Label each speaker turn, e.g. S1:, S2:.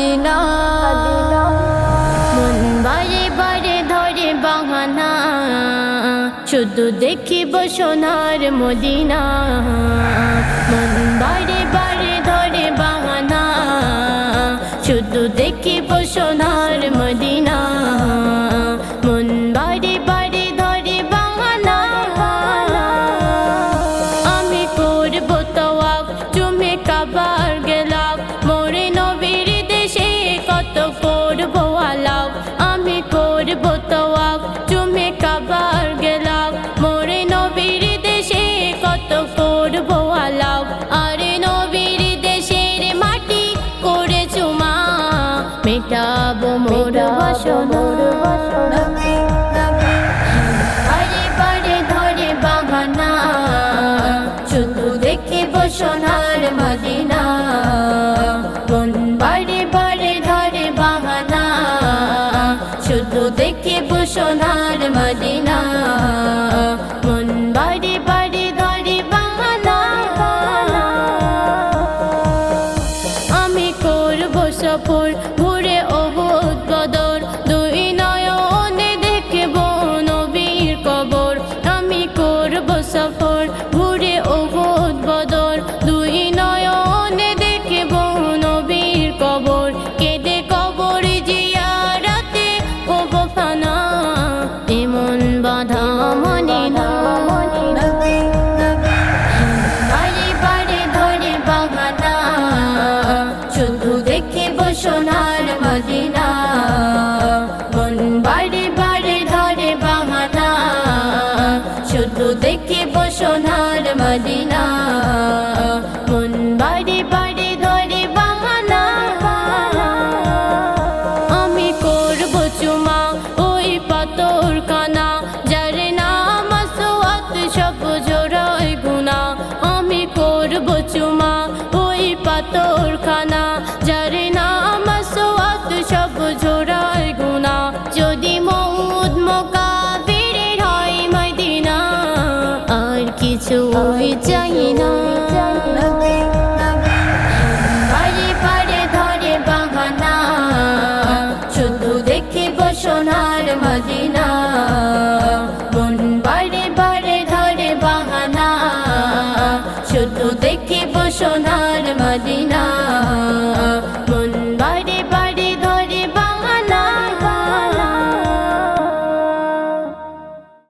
S1: Medina মন বারে বারে ধরে বাহানা শুধু দেখিব সোনার মদিনা মন বারে বারে ধরে বাহানা শুধু দেখিব সোনার মদিনা মন বারে বারে ধরে বাহানা আমি করব তওয়াব তুমি কাবার গেলাম মোরে নবীর দেশে কত করব আলাপ আমি করব তওয়াব তুমি কাবার গেলাম মোরে নবীর দেশে কত করব আলাপ আরে নবীর দেশের মাটি করে চুমা মেটাবো মোর বাসনা বারে বারে ধরে বাহানা শুধু দেখিব সোনার মদিনা মন বারে বারে ধরে বাহানা শুধু দেখিব সোনার মদিনা মন বারে বারে ধরে বাহানা আমি করব সফর ঘুরে উহুদ বদর দুই নয়নে দেখব নবীর কবর আমি করব সফর ঘুরে উহুদ বদর দুই নয়নে দেখব নবীর কবর কেঁদে কবর জিয়ারতে হব ফানা এমন বাধা মানি না বারে বারে ধরে বাহানা শুধু দেখিব সোনার মদিনা মন বারে বারে ধরে বাহানা শুধু দেখিব সোনার মদিনা মন বারে বারে ধরে বাহানা আমি করব চুমা ওই পাথর খানা যার নাম আসওয়াত সব জোড়ায় গুনা আমি করব চুমা ওই পাথর খানা যার নাম আসওয়াত সব জোড়ায় গুনা যদি মউদ মোকাবিরের হয় মদিনা আর কিছু চাই না।